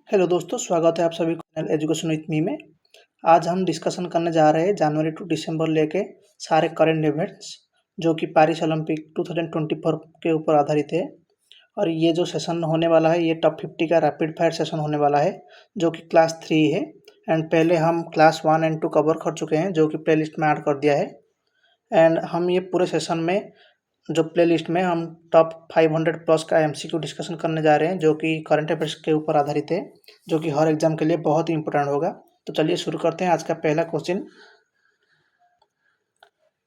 Hello दोस्तों, स्वागत है आप सभी को चैनल एजुकेशन विथ मी में। आज हम डिस्कशन करने जा रहे हैं जनवरी टू दिसंबर लेके सारे करंट इवेंट्स जो कि पेरिस ओलंपिक 2024 के ऊपर आधारित है। और ये जो सेशन होने वाला है ये टॉप 50 का रैपिड फायर सेशन होने वाला है जो कि क्लास 3 है। एंड पहले हम क्लास 1 एंड 2 कवर कर चुके हैं जो कि प्लेलिस्ट में ऐड कर दिया है। एंड हम ये पूरे सेशन में जो प्लेलिस्ट में हम टॉप 500 प्लस का एमसीक्यू डिस्कशन करने जा रहे हैं जो कि करंट अफेयर्स के ऊपर आधारित है, जो कि हर एग्जाम के लिए बहुत ही इंपॉर्टेंट होगा। तो चलिए शुरू करते हैं। आज का पहला question,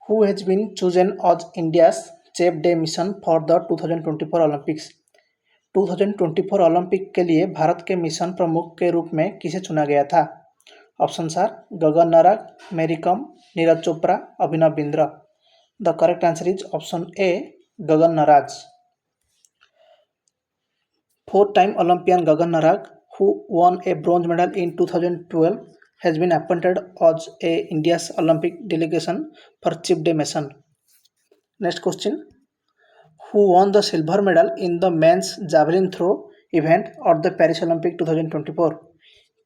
who has been chosen as India's chef de mission for the 2024 Olympics. 2024 Olympic के लिए भारत के मिशन प्रमुख के रूप में किसे चुना गया था? ऑप्शन आर गगन नारंग, मेरी com, Neeraj Chopra, Abhinav Bindra. The correct answer is option A, Gagan Narang. Four-time Olympian Gagan Narang, who won a bronze medal in 2012, has been appointed as India's Olympic delegation for Chief Day mission. Next question, who won the silver medal in the men's javelin throw event at the Paris Olympic 2024?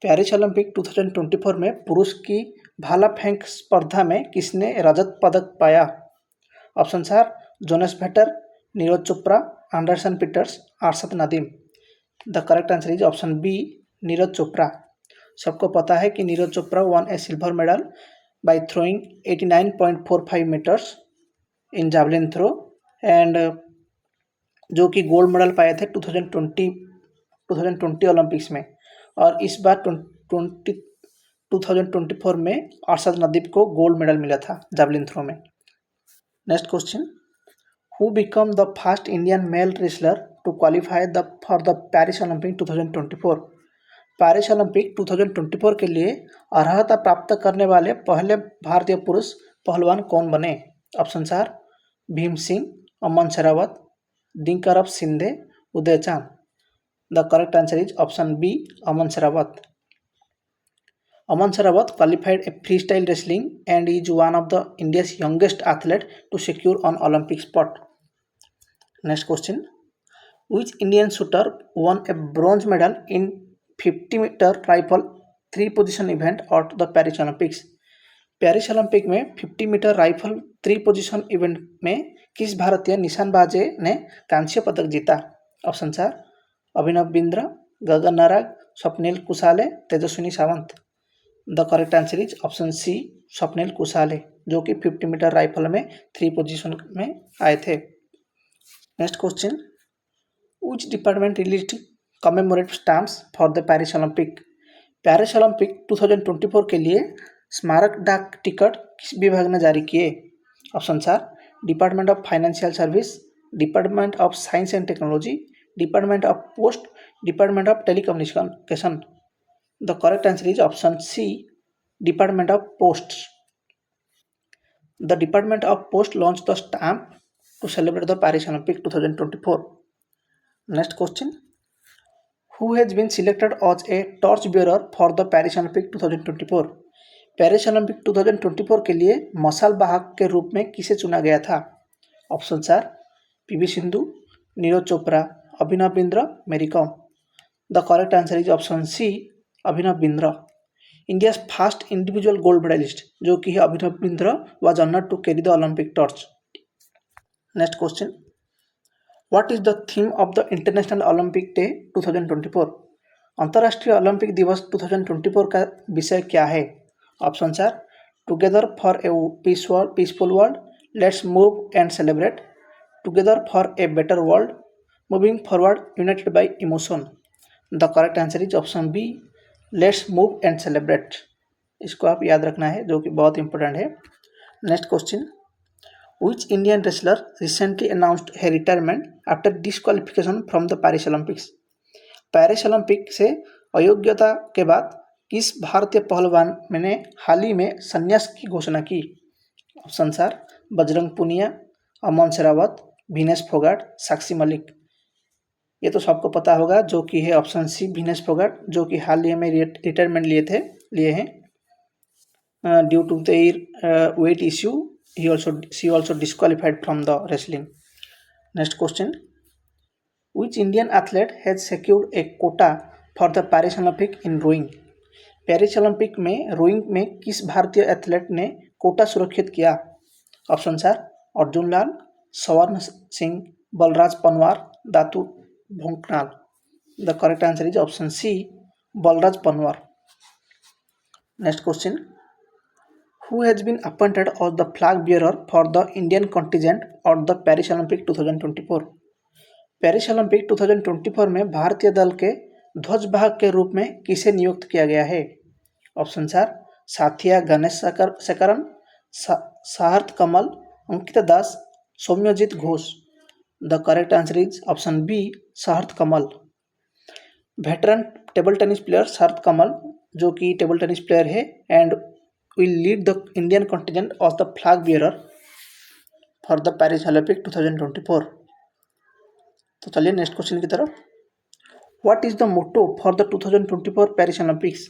Paris Olympic 2024 में पुरुष की भाला फेंक स्पर्धा में किसने रजत पदक पाया? Option are Jonas Vetter, Neeraj Chopra, Anderson Peters, Arshad Nadeem. The correct answer is option B, Neeraj Chopra. सबको पता है कि Neeraj Chopra won a silver medal by throwing 89.45 metres in javelin throw, and जो कि गोल्ड मेडल पाए थे 2020 ओलंपिक्स में। और इस बार 2024 में अरशद नदीम को गोल्ड मेडल मिला था जैवलिन थ्रो में। Next question, who became the first Indian male wrestler to qualify for the Paris Olympic 2024? Paris Olympic 2024 के लिए अर्हता प्राप्त करने वाले पहले भारतीय पुरुष पहलवान कौन बने? Option are Bhim Singh, Aman Sherawat, Dinkar Shinde, Uday Chand. The correct answer is option B, Aman Sherawat. Aman Sherawat qualified a freestyle wrestling and is one of the India's youngest athlete to secure an Olympic spot. Next question, which Indian shooter won a bronze medal in 50-meter rifle 3-position event at the Paris Olympics? Paris Olympic में 50 metre rifle 3-पोजिशन event में किस भारतीय निशानबाज ने कांस्य पदक जीता? Option are Abhinav Bindra, Gagan Narang, Swapnil Kusale, Tejaswini Sawant. The correct answer is option C, Swapnil Kusale, जो कि 50 मीटर राइफल में 3 पोजीशन में आए थे। Next question, which department released commemorative stamps for the Paris Olympic? Paris Olympic 2024 के लिए स्मारक डाक टिकट किस विभाग ने जारी किए? Option are department of financial service, department of science and technology, department of post, department of telecommunication. The correct answer is option C, Department of Posts. The Department of Post launched the stamp to celebrate the Paris Olympic 2024. Next question, who has been selected as a torch bearer for the Paris Olympic 2024? Paris Olympic 2024 के लिए मशाल वाहक के रूप में किसे चुना गया था? Option are P V Sindhu, Neeraj Chopra, Abhinav Bindra, Mary Kom. The correct answer is option C, Abhinav Bindra. India's first individual gold medallist जो कि है Abhinav Bindra was honoured to carry the Olympic torch. Next question, what is the theme of the International Olympic Day 2024? अंतर्राष्ट्रीय Olympic दिवस 2024 का विषय क्या है? Option are together for a peaceful world, let's move and celebrate, together for a better world, moving forward united by emotion. The correct answer is option B, let's move and celebrate. इसको आप याद रखना है जो कि बहुत important है। Next question, which Indian wrestler recently announced his retirement after disqualification from the Paris Olympics? Paris Olympic से अयोग्यता के बाद किस भारतीय पहलवान ने हाल ही में संन्यास की घोषणा की? Option are Bajrang Punia, Aman Sherawat, Vinesh Phogat, Sakshi Malik. ये तो सबको पता होगा जो कि है ऑप्शन सी, विनेश फोगाट, जो कि हाल ही में रिटायरमेंट लिए हैं due to their weight issue. She also disqualified from the wrestling. Next question, which Indian athlete has secured a quota for the Paris Olympic in rowing. Paris Olympic में rowing में किस भारतीय athlete ने कोटा सुरक्षित किया? Option are Arjun Lal, Swarn Singh, Balraj Panwar, Dattu Bhokanal. The correct answer is option C, Balraj Panwar. Next question, who has been appointed as the flag bearer for the Indian contingent at the Paris Olympic 2024? Paris Olympic 2024 में भारतीय दल के ध्वजवाहक के रूप में किसे नियुक्त किया गया है? Option are Sathiya Gnanasekaran, Sharath Kamal, Ankita Das, Soumyajit Ghosh. The correct answer is option B, Sharath Kamal. Veteran table tennis player Sharath Kamal, जो कि टेबल टेनिस प्लेयर है and will lead the Indian contingent as the flag bearer for the Paris Olympic 2024। तो चलिए नेक्स्ट क्वेश्चन की तरफ। What is the motto for the 2024 Paris Olympics?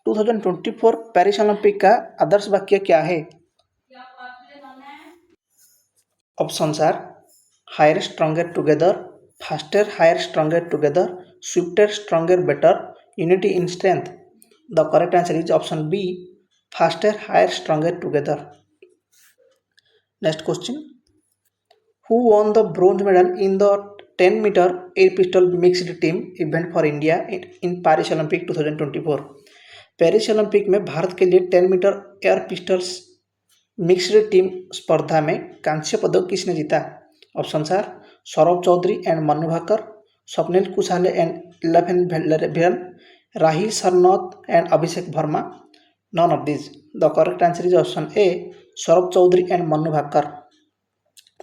2024 Paris Olympic का आदर्श वाक्य क्या है? Option are higher stronger together, faster higher stronger together, swifter stronger better, unity in strength. The correct answer is option B, faster, higher, stronger together। Next question, who won the bronze medal in the 10-meter air pistol mixed team event for India in Paris Olympic 2024? Paris Olympic में भारत के लिए 10 metre air pistols mixed team स्पर्धा में कांस्य पदक किसने जीता? Option are Saurabh Chaudhary and Manu Bhaker, Swapnil Kusale and Elavenil Valarivan, Rahi Sarnobat and Abhishek Verma. None of this. The correct answer is option A, Saurabh Chaudhary and Manu Bhaker,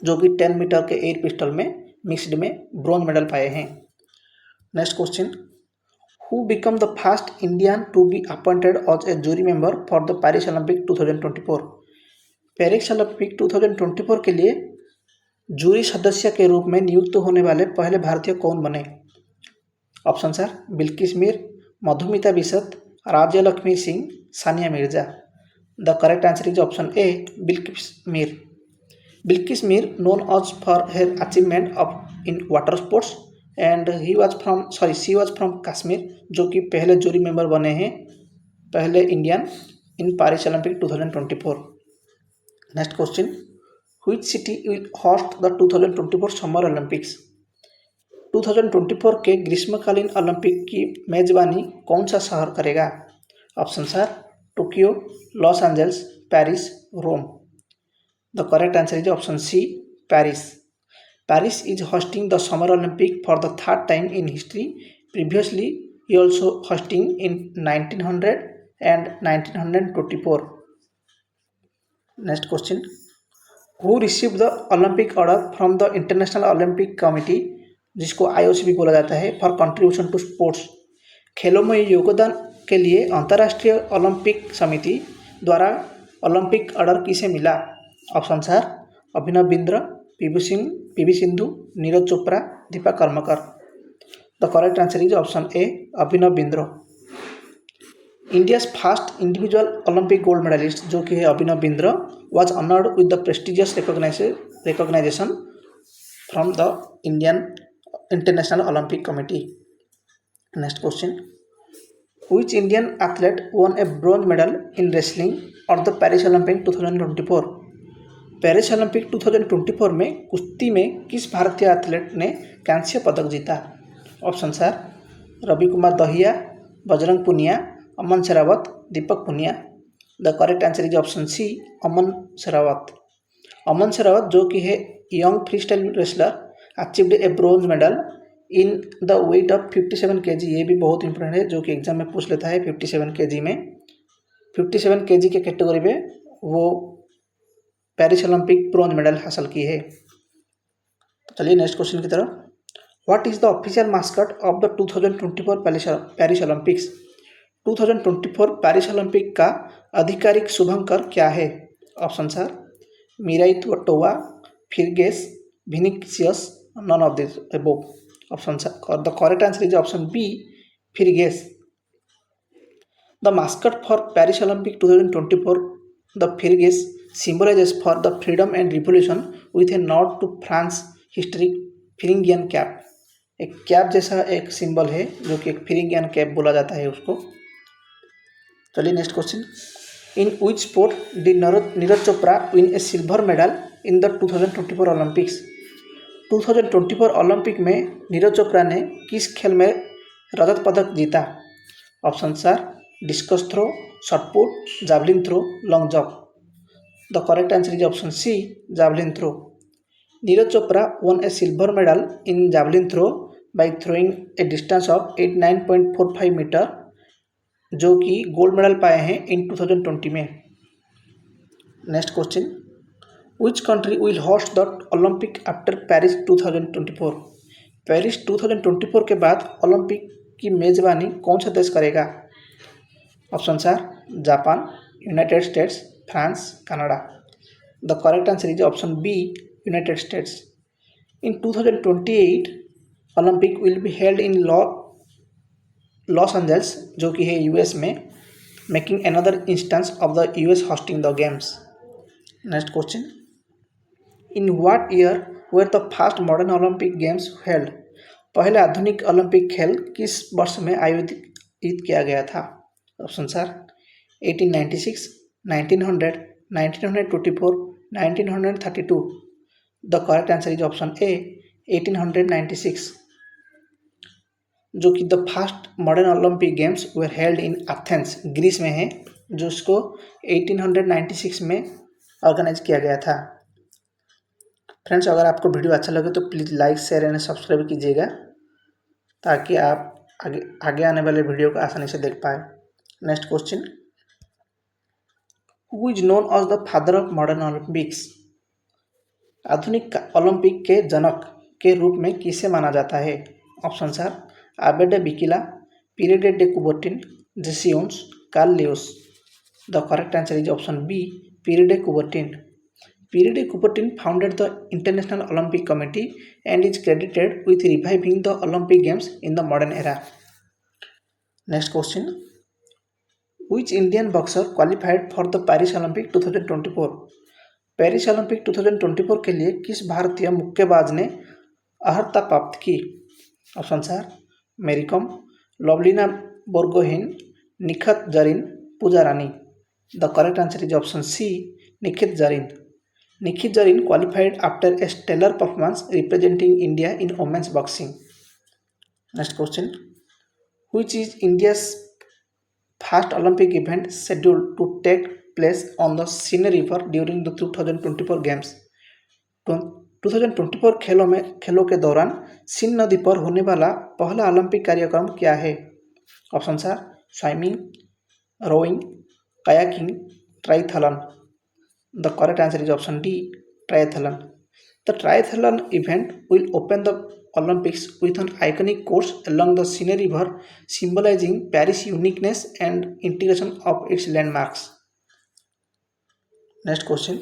जो कि 10 मीटर के एयर पिस्टल में मिक्स्ड में ब्रॉन्ज मेडल पाए हैं। Next question, who become the first Indian to be appointed as a jury member for the Paris Olympic 2024? Paris Olympic 2024 के लिए jury सदस्य के रूप में नियुक्त होने वाले पहले भारतीय कौन बने? ऑप्शन आर बिल्किस मीर, मधुमिता बिसत, राज्य Lakshmi Singh, Sania Mirza. The correct answer is option A, Bilkis Mir. Bilkis Mir known as for her achievement of in water sports and she was from Kashmir, जो कि पहले जूरी मेंबर बने हैं, पहले Indian in Paris Olympic 2024। Next question, which city will host the 2024 summer Olympics? 2024 के ग्रीष्मकालीन Olympic की मेजबानी कौन सा शहर करेगा? Option are Tokyo, Los Angeles, Paris, Rome. The correct answer is option C, Paris. Paris is hosting the summer Olympic for the third time in history. Previously he also hosting in 1900 and 1924। Next question, who receive the Olympic order from the International Olympic Committee, जिसको IOC भी बोला जाता है, for contribution to sports. खेलों में योगदान के लिए अंतर्राष्ट्रीय ओलंपिक समिति द्वारा ओलंपिक ऑर्डर किसे मिला? Option are Abhinav Bindra, P V Sindhu, Neeraj Chopra, Deepa Karmakar. The correct answer is option A, Abhinav Bindra. India's first individual Olympic gold medallist, जो कि है Abhinav Bindra, was honoured with the prestigious recognition from the Indian International Olympic Committee. Next question, which Indian athlete won a bronze medal in wrestling at the Paris Olympic 2024? Paris Olympic 2024 में कुश्ती में किस भारतीय athlete ने कांस्य पदक जीता? Option are Ravi Kumar Dahiya, Bajrang Punia, Aman Sehrawat, Deepak Punia. The correct answer is option C, Aman Sehrawat. Aman Sehrawat, जो कि है young freestyle wrestler, achieved a bronze medal in the weight of 57 kg। ये भी बहुत इंपॉर्टेंट है, जो कि एग्जाम में पूछ लेता है। 57 kg में 57 kg के कैटेगरी में वो पेरिस ओलंपिक ब्रोंज मेडल हासिल की है। तो चलिए नेक्स्ट क्वेश्चन की तरफ। What is the official mascot of the 2024 Paris Olympics? 2024 Paris Olympic का आधिकारिक शुभंकर क्या है? Option are Miraitowa, Phryges, Vinicius, none of this above. Option the correct answer is option B, Phryges. The mascot for Paris Olympic 2024, the Phryges, symbolizes for the freedom and revolution with a nod to France's historic Thuringian cap। एक cap जैसा एक symbol है जो कि एक फिरिंगियन cap बोला जाता है उसको। चलिए next question, in which sport did Neeraj Chopra win A silver medal in the 2024 Olympics. 2024 Olympic में नीरज चोपड़ा ने किस खेल में रजत पदक जीता? Option are discus throw, shot put, javelin throw, long jump. The correct answer is option C, javelin throw. Neeraj Chopra won a silver medal in javelin throw by throwing a distance of 89.45 metre, जो कि गोल्ड मेडल पाए हैं इन 2020 में। Next question, which country will host the Olympic after Paris 2024। Paris 2024 के बाद Olympic की मेजबानी कौन सा देश करेगा? Option are Japan, United States, France, Canada. The correct answer is option B, United States. In 2028 Olympic will be held in Los Angeles, जो कि है यूएस में, making another instance of the US hosting the games. Next question, in what year were the first modern Olympic games held. पहले आधुनिक Olympic खेल किस वर्ष में आयोजित किया गया था? Option are 1896, 1900, 1924, 1932। The correct answer is option A, 1896, जो कि the first modern Olympic games were held in Athens, Greece में है, जो उसको 1896 में ऑर्गेनाइज किया गया था। फ्रेंड्स, अगर आपको वीडियो अच्छा लगे तो please like, share and subscribe कीजिएगा, ताकि आप आगे आने वाले वीडियो को आसानी से देख पाए। Next question, who is known as the father of modern Olympics. आधुनिक ओलंपिक के जनक के रूप में किसे माना जाता है? Option are Abebe Bikila, Pierre de de Coubertin, Jesse Owens, Carl Lewis. The correct answer is option B, Pierre de Coubertin. Pierre de Coubertin founded the International Olympic Committee and is credited with reviving the Olympic Games in the modern era. Next question, which Indian boxer qualified for the Paris Olympic 2024? Paris Olympic 2024 के लिए किस भारतीय मुक्केबाज ने अर्हता प्राप्त की? Option are Mary Kom, Lovlina Borgohain, Nikhat Zareen, Pooja Rani. The correct answer is option C, Nikhat Zareen. Nikit Zarin qualified after a stellar performance representing India in women's boxing. Next question, which is India's first Olympic event scheduled to take place on the Seine River during the 2024 Games? 2024 खेलों के दौरान scene नदी पर होने वाला पहला Olympic कार्यक्रम क्या है? Option are swimming, rowing, kayaking, triathlon. The correct answer is option D, triathlon. The triathlon event will open the Olympics with an iconic course along the Seine River, symbolizing Paris' uniqueness and integration of its landmarks. Next question,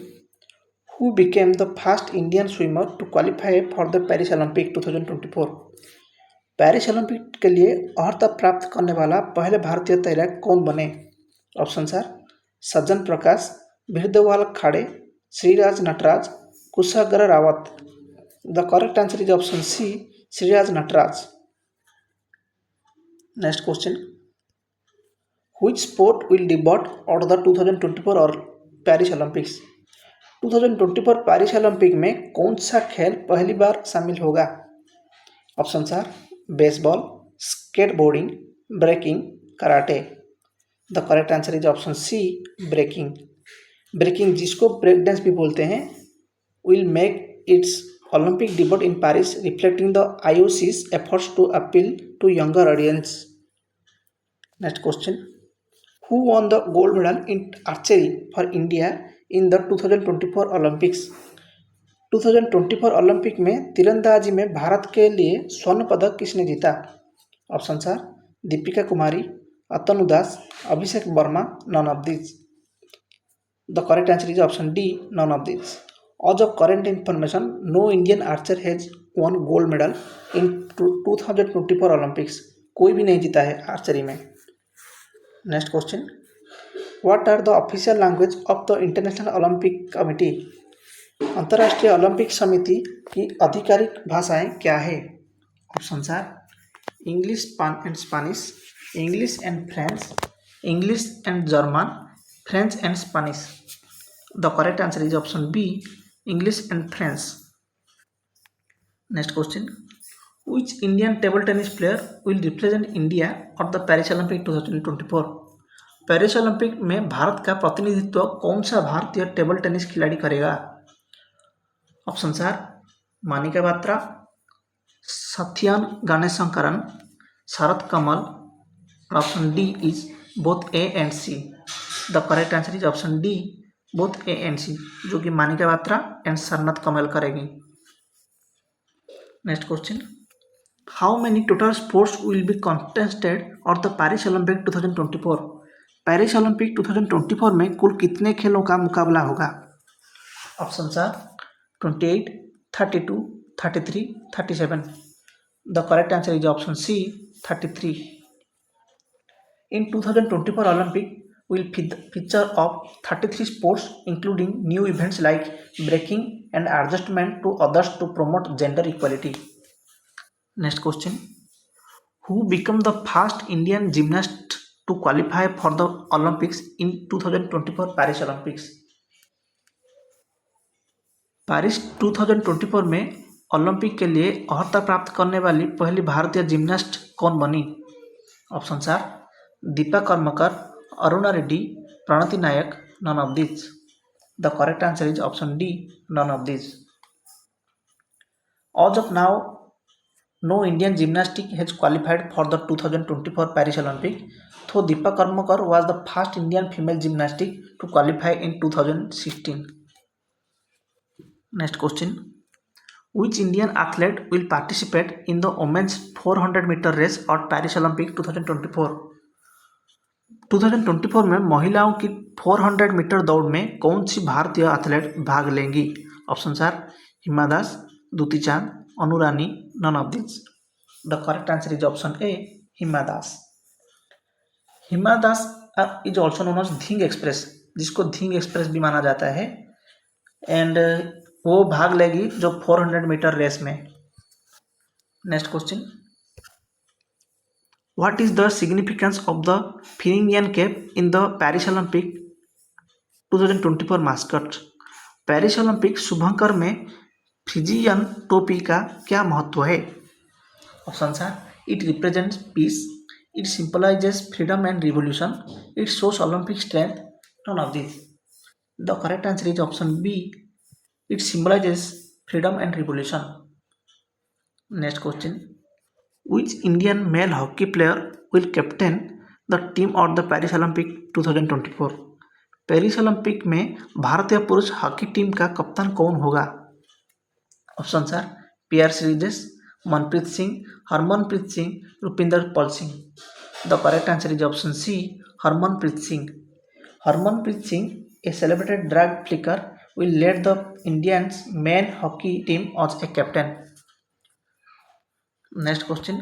who became the first Indian swimmer to qualify for the Paris Olympic 2024? Paris Olympic के लिए अर्हता प्राप्त करने वाला पहले भारतीय तैराक कौन बने? Option are Sajan Prakash, Virdhawal Khade, Shriraj Nataraj, Kushagra Rawat. The correct answer is option C, Shriraj Nataraj. Next question, which sport will debut out the 2024 और पेरिस ओलंपिक्स। 2024 पेरिस ओलंपिक में कौन सा खेल पहली बार शामिल होगा? Option are baseball, skateboarding, breaking, karate. The correct answer is option C, breaking. Breaking, जिसको ब्रेक डांस भी बोलते हैं, will make its Olympic debut in Paris, reflecting the IOC's efforts to appeal to younger audience. Next question, who won the gold medal in archery for India in the 2024 Olympics? 2024 Olympic में तीरंदाजी में भारत के लिए स्वर्ण पदक किसने जीता? Option are Deepika Kumari, Atanu Das, Abhishek Verma, none of this. The correct answer is option D, none of these. As of current information, no Indian archer has won gold medal in 2024 Olympics. कोई भी नहीं जीता है आर्चरी में। Next question, what are the official language of the International Olympic Committee? अंतर्राष्ट्रीय ओलंपिक समिति की आधिकारिक भाषाएं क्या है? Options are English and Spanish, English and French, English and German, French and Spanish. The correct answer is option B, English and French. Next question, which Indian table tennis player will represent India at the Paris Olympic 2024? Paris Olympic में भारत का प्रतिनिधित्व कौन सा भारतीय table tennis खिलाड़ी करेगा? Option are Manika Batra, Sathiyan Gnanasekaran, Sharath Kamal, option D is both A and C. The correct answer is option D, both A and C, जो कि मानिका बात्रा एंड सरनत कमल करेगी। Next question, how many total sports will be contested और the Paris Olympic 2024? Paris Olympic 2024 में कुल कितने खेलों का मुकाबला होगा? Option are 28, 32, 33, 37। The correct answer is option C, 33। In 2024 Olympic will feature of 33 sports including new events like breaking and adjustment to others to promote gender equality. Next question, who became the first Indian gymnast to qualify for the Olympics in 2024 Paris Olympics? Paris 2024 में Olympic के लिए अर्हता प्राप्त करने वाली पहली भारतीय gymnast कौन बनी? Option are Dipa Karmakar, Aruna Reddy, Pranati Nayak, none of this. The correct answer is option D, none of this. As of now, no Indian gymnastic has qualified for the 2024 Paris Olympic, though Deepa Karmakar was the first Indian female gymnastic to qualify in 2016. Next question, which Indian athlete will participate in the women's 400-meter race at Paris Olympic 2024? 2024 में महिलाओं की 400 metre दौड़ में कौन सी भारतीय athlete भाग लेंगी? Option are Hima Das, Dutee Chand, Anu Rani, none of this. The correct answer is option A, Hima Das. Hima Das is also known as Dhing express, जिसको धींग एक्सप्रेस भी माना जाता है, एंड वो भाग लेगी जो 400 मीटर रेस में। Next question, What is the significance of the Phrygian cap in the Paris Olympic 2024 mascot? Paris Olympic शुभंकर में फ्रिजियन टोपी का क्या महत्व है? Option are it represents peace, it symbolises freedom and revolution, it shows Olympic strength, none of this. The correct answer is option B, it symbolises freedom and revolution. Next question, which Indian male hockey player will captain the team at the Paris Olympic 2024? Paris Olympic में भारतीय पुरुष hockey team का कप्तान कौन होगा? Option are P R Sreejesh, Manpreet Singh, Harmanpreet Singh, Rupinder Pal Singh. The correct answer is option C, Harmanpreet Singh. Harmanpreet Singh, a celebrated drag flicker, will lead the Indians men hockey team as a captain. Next question,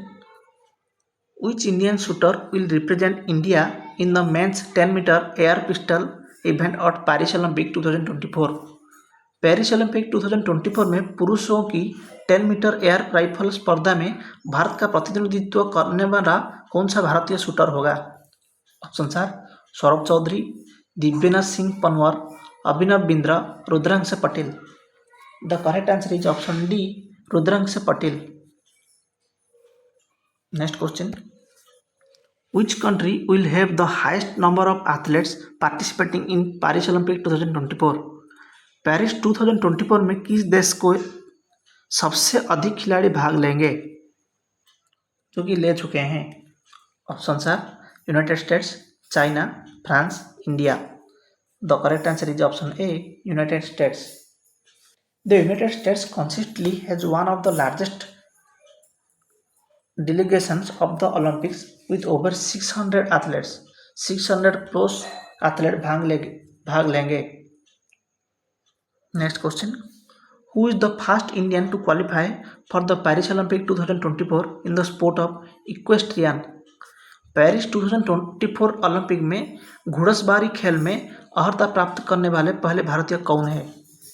which Indian shooter will represent India in the men's 10-meter air pistol event at Paris Olympic 2024? Paris Olympic 2024 में पुरुषों की 10 metre air rifle स्पर्धा में भारत का प्रतिनिधित्व करने वाला कौन सा भारतीय शूटर होगा? Option are Saurabh Chaudhary, Divyanath Singh Panwar, Abhinav Bindra, Rudransh Patel. The correct answer is option D, Rudransh Patel. Next question, which country will have the highest number of athletes participating in Paris Olympic 2024? Paris 2024 में किस देश को सबसे अधिक खिलाड़ी भाग लेंगे, जो कि ले चुके हैं? Option are United States, China, France, India. The correct answer is option A, United States. The United States consistently has one of the largest delegations of the Olympics with over 600 athletes. 600 plus athlete भाग लेंगे। Next question, who is the first Indian to qualify for the Paris Olympic 2024 in the sport of equestrian? Paris 2024 Olympic में घुड़सवारी खेल में अर्हता प्राप्त करने वाले पहले भारतीय कौन है?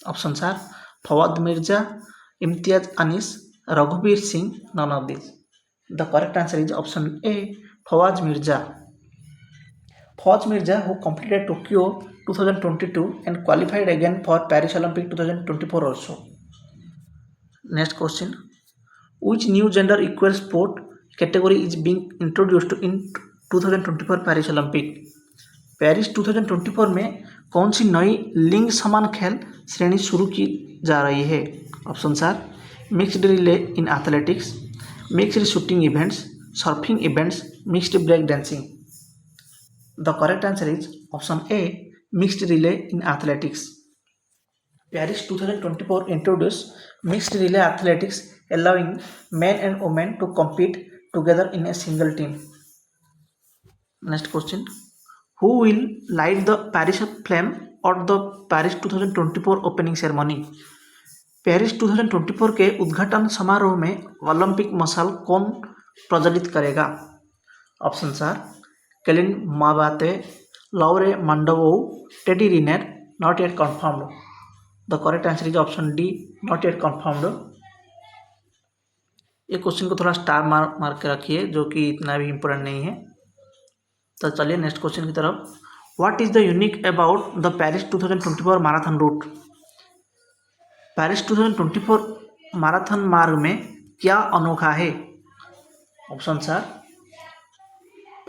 Option are Fouaad Mirza, Imtiaz Anees, Raghuveer Singh, none of these. The correct answer is option A, Fawaz Mirza. Fawaz Mirza, who completed Tokyo 2022 and qualified again for Paris Olympic 2024 also. Next question. Which new gender equal sport category is being introduced in 2024 Paris Olympic? Paris 2024 में कौन सी नई लिंग समान खेल श्रेणी शुरू की जा रही है? Option are mixed relay in athletics, mixed shooting events, surfing events, mixed break dancing. The correct answer is option A mixed relay in athletics. Paris 2024 introduced mixed relay athletics, allowing men and women to compete together in a single team. Next question. Who will light the Paris flame at the Paris 2024 opening ceremony? Paris 2024 के उद्घाटन समारोह में Olympic मशाल कौन प्रज्वलित करेगा? Option are केलिन माबाते, लॉरे मंडवो, teddy रिनेर, not yet confirmed. The correct answer is option D, not yet confirmed. ये क्वेश्चन को थोड़ा स्टार मार के रखिए, जो कि इतना भी इम्पोर्टेंट नहीं है. तो चलिए नेक्स्ट क्वेश्चन की तरफ. What is the unique about the Paris 2024 marathon route? Paris 2024 marathon मार्ग में क्या अनोखा है? Option are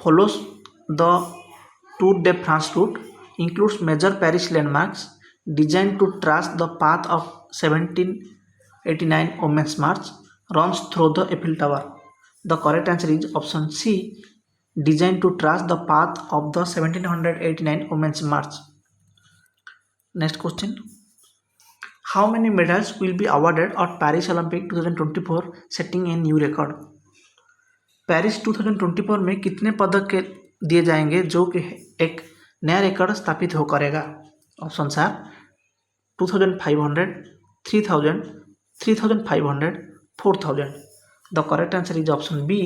follows the Tour de France route, includes major Paris landmarks, design to trace the path of 1789 women's march, runs through the Eiffel Tower. The correct answer is option C, designed to trace the path of the 1789 Women's March. Next question. How many medals will be awarded at Paris Olympic 2024, setting a new record? Paris 2024 में कितने पदक के दिए जाएंगे जो कि एक नया रिकॉर्ड स्थापित हो करेगा? Option are 2500, 3000, 3500, 4000. The correct answer is option B,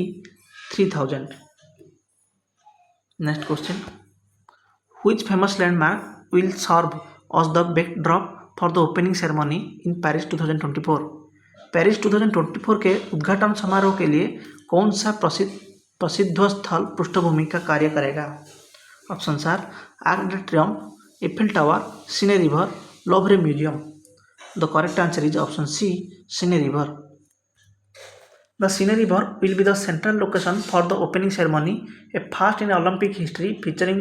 3000. Next question. Which famous landmark will serve as the backdrop for the opening ceremony in Paris 2024? Paris 2024 के उद्घाटन समारोह के लिए कौन सा प्रसिद्ध स्थल पृष्ठभूमि का कार्य करेगा? Option are Arc de Triomphe, Eiffel Tower, Seine river, Louvre museum. The correct answer is option C, Seine river. The Seine River will be the central location for the opening ceremony, a first in Olympic history featuring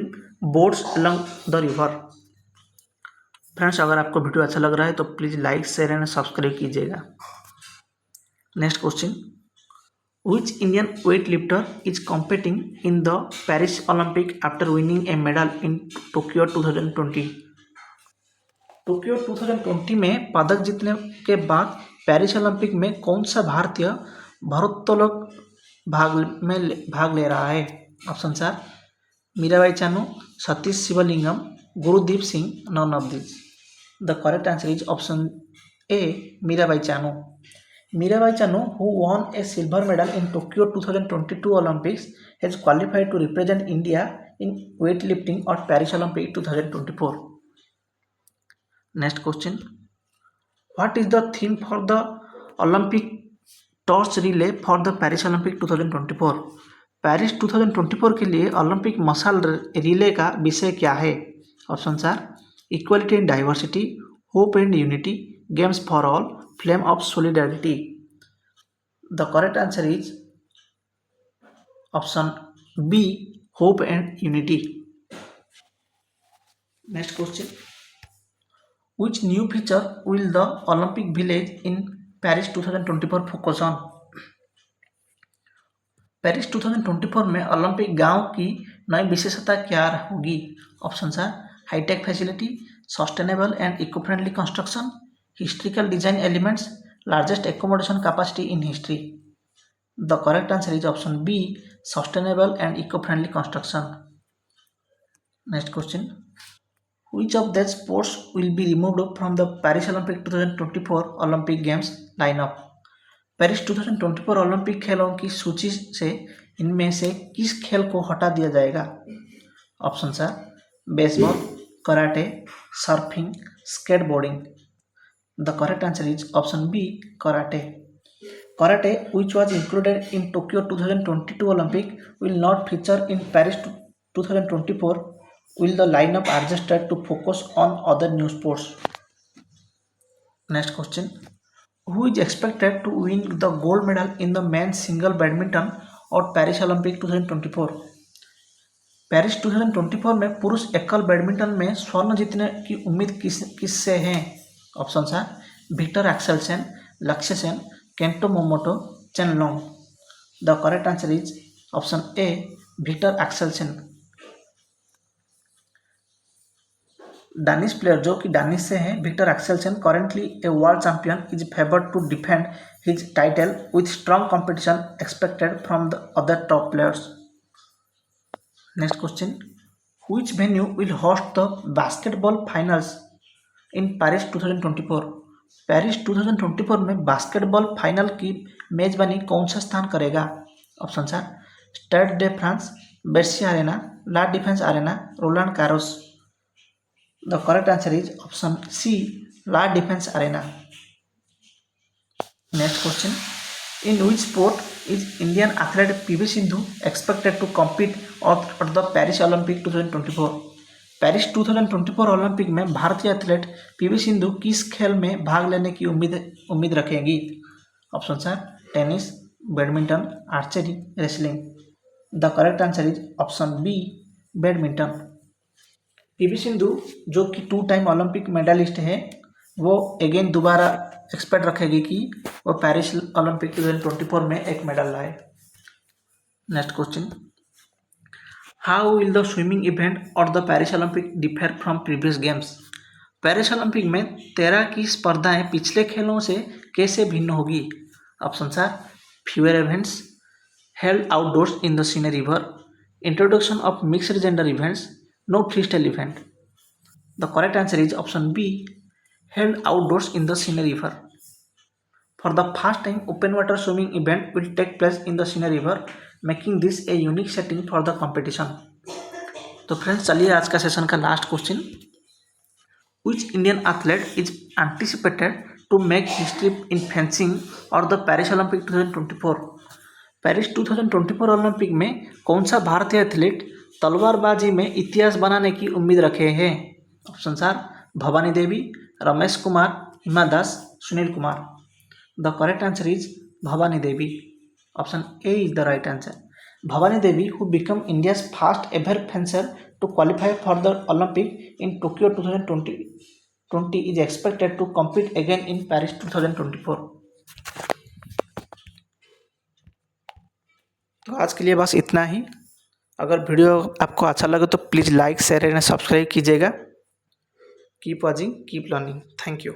boats along the river. Friends, अगर आपको video अच्छा लग रहा है तो please like, share and subscribe कीजिएगा. Next question. Which Indian weightlifter is competing in the Paris Olympic after winning a medal in Tokyo 2020? Tokyo 2020 में पदक जीतने के बाद पेरिस ओलंपिक में कौन सा भारतीय भारोत्तोलक भाग ले रहा है? Option are Mirabai Chanu, Satish Sivalingam, Gurudeep Singh, none of this. The correct answer is option A, Mirabai Chanu. Mirabai Chanu, who won a silver medal in Tokyo 2022 Olympics, has qualified to represent India in weightlifting at Paris Olympic 2024. Next question. What is the theme for the Olympic torch relay for the Paris Olympic 2024? Paris 2024 के लिए Olympic मशाल relay का विषय क्या है? Option are equality and diversity, hope and unity, games for all, flame of solidarity. The correct answer is option B, hope and unity. Next question. Which new feature will the Olympic Village in Paris 2024 focus on? Paris 2024 में Olympic गांव की नई विशेषता क्या होगी? Option are high tech facility, sustainable and eco friendly construction, historical design elements, largest accommodation capacity in history. The correct answer is option B, sustainable and eco friendly construction. Next question. Which of these sports will be removed from the Paris Olympic 2024 Olympic Games lineup? Paris 2024 Olympic खेलों की सूची से इनमें से किस खेल को हटा दिया जाएगा? Option are baseball, karate, surfing, skateboarding. The correct answer is option B, karate. Karate, which was included in Tokyo 2022 Olympic, will not feature in Paris 2024. Will the lineup adjusted to focus on other new sports? Next question. Who is expected to win the gold medal in the men's single badminton और Paris Olympic 2024? Paris 2024 में पुरुष एकल badminton में स्वर्ण जीतने की उम्मीद किससे है? ऑप्शन है Viktor Axelsen, Lakshya Sen, Kento Momota, Chen Long. The correct answer is option A Viktor Axelsen. Danish player जो कि डानिश से हैं Viktor Axelsen currently a world champion is favoured to defend his title with strong competition expected from the other top players. Next question. Which venue will host the basketball finals in Paris 2024? Paris 2024 में basketball final की मेजबानी कौन सा स्थान करेगा? Option है Stade de France, Bercy arena, La Defense arena, Roland Garros. The correct answer is option C, La Defense Arena. Next question. In which sport is Indian athlete PV Sindhu expected to compete at the Paris Olympic 2024? Paris 2024 Olympic में भारतीय athlete PV Sindhu किस खेल में भाग लेने की उम्मीद रखेंगी? ऑप्शन है tennis, badminton, archery, wrestling. The correct answer is option B badminton. P V Sindhu जो कि 2 टाइम ओलंपिक मेडलिस्ट है वो अगेन दोबारा एक्सपेक्ट रखेगी कि वो पेरिस ओलंपिक 2024 में एक मेडल लाए. Next question. How will the swimming event और the Paris Olympic differ from previous games? Paris Olympic में तैरा की स्पर्धाएं पिछले खेलों से कैसे भिन्न होगी? ऑप्शन है fewer events, held outdoors in the Seine river, introduction of mixed gender events, no freestyle event. The correct answer is option B, held outdoors in the Seine River. For the first time, open water swimming event will take place in the Seine River, making this a unique setting for the competition. तो friends चलिए आज का session का last question. Which Indian athlete is anticipated to make history in fencing or the Paris Olympic 2024? Paris 2024 Olympic में कौन सा भारतीय athlete तलवारबाजी में इतिहास बनाने की उम्मीद रखे हैं? Option are Bhavani Devi, Ramesh Kumar, Hima Das, Sunil Kumar. The correct answer is Bhavani Devi. Option A is the right answer. Bhavani Devi who become India's first ever fencer to qualify for the Olympic in Tokyo 2020 is expected to compete again in Paris 2024. तो आज के लिए बस इतना ही. अगर video आपको अच्छा लगे तो please like, share and subscribe कीजिएगा. Keep watching, keep learning. Thank you.